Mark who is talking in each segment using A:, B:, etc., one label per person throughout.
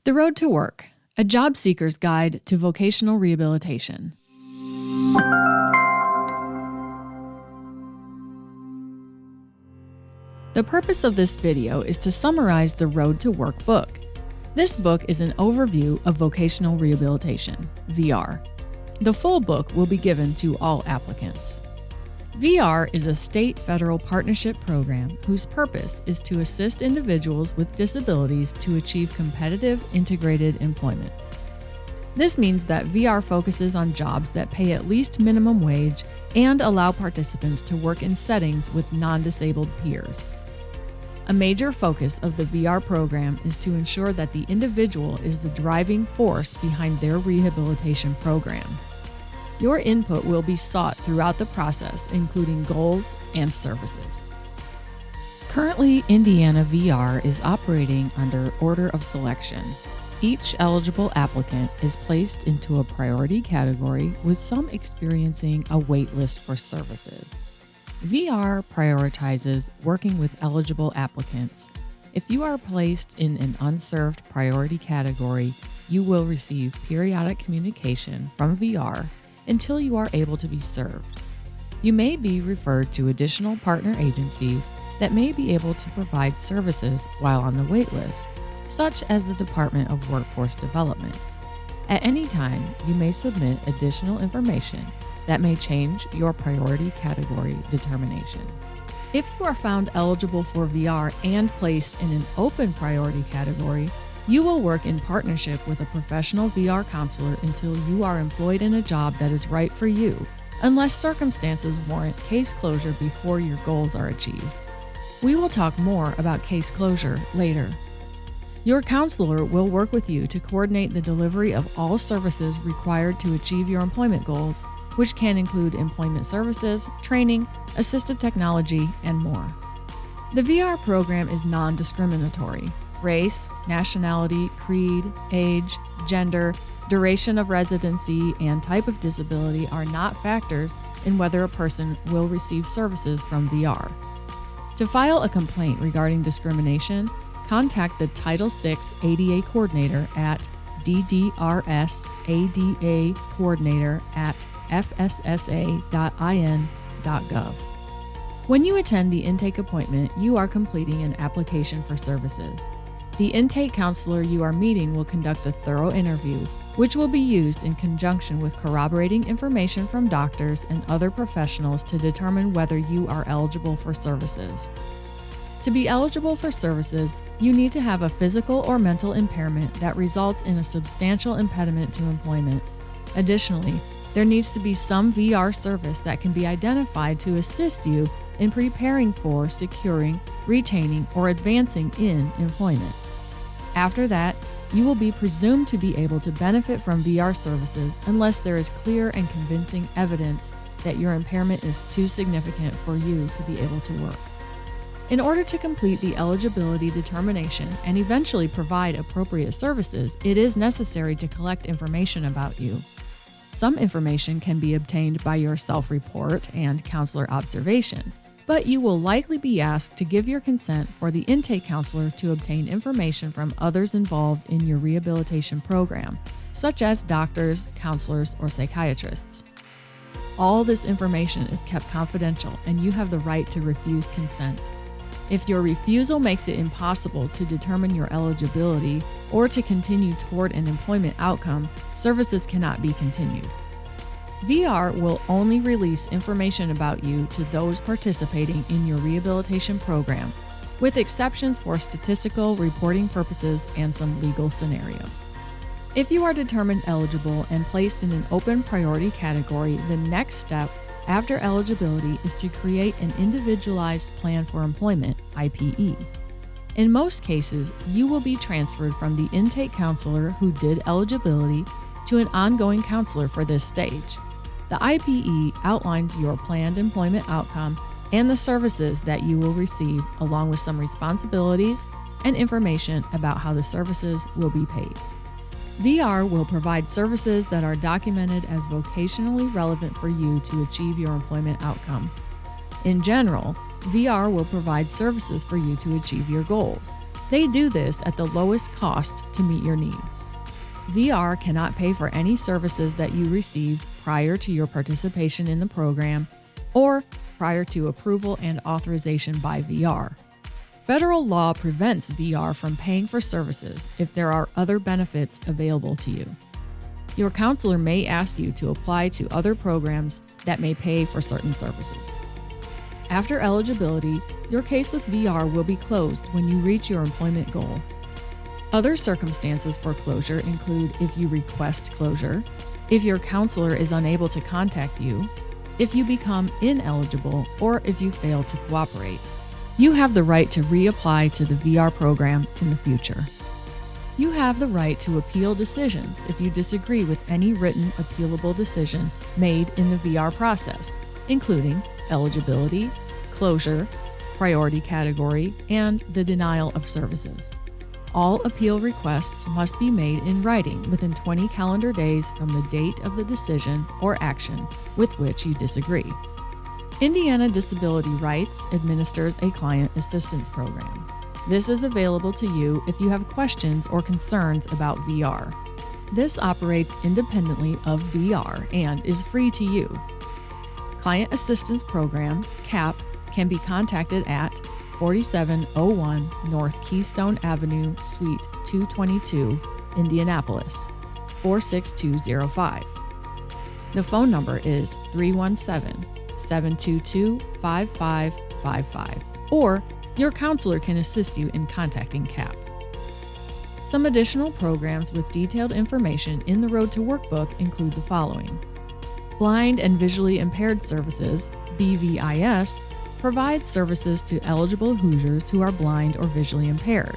A: The Road to Work, a job seeker's guide to vocational rehabilitation. The purpose of this video is to summarize the Road to Work book. This book is an overview of vocational rehabilitation, VR. The full book will be given to all applicants. VR is a state-federal partnership program whose purpose is to assist individuals with disabilities to achieve competitive, integrated employment. This means that VR focuses on jobs that pay at least minimum wage and allow participants to work in settings with non-disabled peers. A major focus of the VR program is to ensure that the individual is the driving force behind their rehabilitation program. Your input will be sought throughout the process, including goals and services. Currently, Indiana VR is operating under order of selection. Each eligible applicant is placed into a priority category, with some experiencing a wait list for services. VR prioritizes working with eligible applicants. If you are placed in an unserved priority category, you will receive periodic communication from VR until you are able to be served. You may be referred to additional partner agencies that may be able to provide services while on the wait list, such as the Department of Workforce Development. At any time, you may submit additional information that may change your priority category determination. If you are found eligible for VR and placed in an open priority category, you will work in partnership with a professional VR counselor until you are employed in a job that is right for you, unless circumstances warrant case closure before your goals are achieved. We will talk more about case closure later. Your counselor will work with you to coordinate the delivery of all services required to achieve your employment goals, which can include employment services, training, assistive technology, and more. The VR program is non-discriminatory. Race, nationality, creed, age, gender, duration of residency, and type of disability are not factors in whether a person will receive services from VR. To file a complaint regarding discrimination, contact the Title VI ADA Coordinator at ddrsadcoordinator@fssa.in.gov. When you attend the intake appointment, you are completing an application for services. The intake counselor you are meeting will conduct a thorough interview, which will be used in conjunction with corroborating information from doctors and other professionals to determine whether you are eligible for services. To be eligible for services, you need to have a physical or mental impairment that results in a substantial impediment to employment. Additionally, there needs to be some VR service that can be identified to assist you in preparing for, securing, retaining, or advancing in employment. After that, you will be presumed to be able to benefit from VR services unless there is clear and convincing evidence that your impairment is too significant for you to be able to work. In order to complete the eligibility determination and eventually provide appropriate services, it is necessary to collect information about you. Some information can be obtained by your self-report and counselor observation, but you will likely be asked to give your consent for the intake counselor to obtain information from others involved in your rehabilitation program, such as doctors, counselors, or psychiatrists. All this information is kept confidential, and you have the right to refuse consent. If your refusal makes it impossible to determine your eligibility or to continue toward an employment outcome, services cannot be continued. VR will only release information about you to those participating in your rehabilitation program, with exceptions for statistical reporting purposes and some legal scenarios. If you are determined eligible and placed in an open priority category, the next step after eligibility is to create an individualized plan for employment, IPE. In most cases, you will be transferred from the intake counselor who did eligibility to an ongoing counselor for this stage. The IPE outlines your planned employment outcome and the services that you will receive, along with some responsibilities and information about how the services will be paid. VR will provide services that are documented as vocationally relevant for you to achieve your employment outcome. In general, VR will provide services for you to achieve your goals. They do this at the lowest cost to meet your needs. VR cannot pay for any services that you received prior to your participation in the program or prior to approval and authorization by VR. Federal law prevents VR from paying for services if there are other benefits available to you. Your counselor may ask you to apply to other programs that may pay for certain services. After eligibility, your case with VR will be closed when you reach your employment goal. Other circumstances for closure include if you request closure, if your counselor is unable to contact you, if you become ineligible, or if you fail to cooperate. You have the right to reapply to the VR program in the future. You have the right to appeal decisions if you disagree with any written appealable decision made in the VR process, including eligibility, closure, priority category, and the denial of services. All appeal requests must be made in writing within 20 calendar days from the date of the decision or action with which you disagree. Indiana Disability Rights administers a client assistance program. This is available to you if you have questions or concerns about VR. This operates independently of VR and is free to you. Client Assistance Program, CAP, can be contacted at 4701 North Keystone Avenue, Suite 222, Indianapolis, 46205. The phone number is 317-722-5555, or your counselor can assist you in contacting CAP. Some additional programs with detailed information in the Road to Workbook include the following. Blind and Visually Impaired Services, BVIS, provides services to eligible Hoosiers who are blind or visually impaired.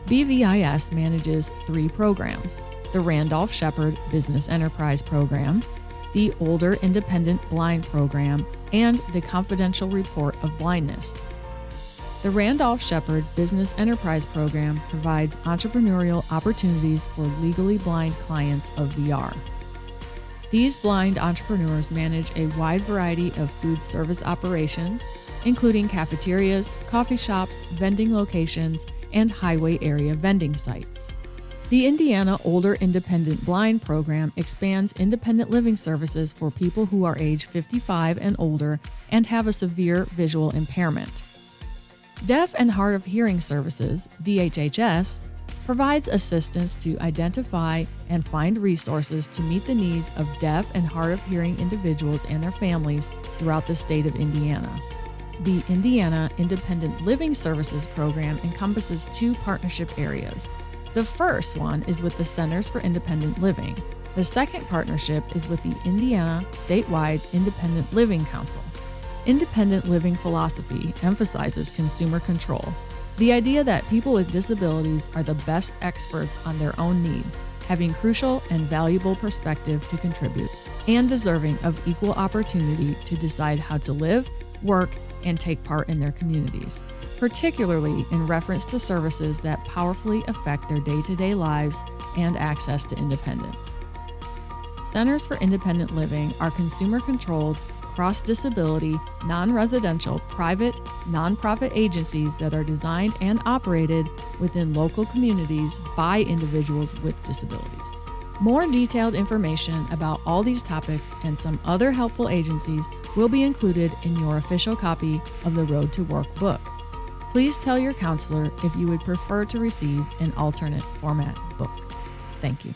A: BVIS manages 3 programs: the Randolph Shepherd Business Enterprise Program, the Older Independent Blind Program, and the Confidential Report of Blindness. The Randolph Shepherd Business Enterprise Program provides entrepreneurial opportunities for legally blind clients of VR. These blind entrepreneurs manage a wide variety of food service operations, including cafeterias, coffee shops, vending locations, and highway area vending sites. The Indiana Older Independent Blind Program expands independent living services for people who are age 55 and older and have a severe visual impairment. Deaf and Hard of Hearing Services, DHHS, provides assistance to identify and find resources to meet the needs of deaf and hard of hearing individuals and their families throughout the state of Indiana. The Indiana Independent Living Services program encompasses 2 partnership areas. The first one is with the Centers for Independent Living. The second partnership is with the Indiana Statewide Independent Living Council. Independent living philosophy emphasizes consumer control, the idea that people with disabilities are the best experts on their own needs, having crucial and valuable perspective to contribute, and deserving of equal opportunity to decide how to live, work, and take part in their communities, particularly in reference to services that powerfully affect their day-to-day lives and access to independence. Centers for Independent Living are consumer-controlled, cross-disability, non-residential, private, nonprofit agencies that are designed and operated within local communities by individuals with disabilities. More detailed information about all these topics and some other helpful agencies will be included in your official copy of the Road to Work book. Please tell your counselor if you would prefer to receive an alternate format book. Thank you.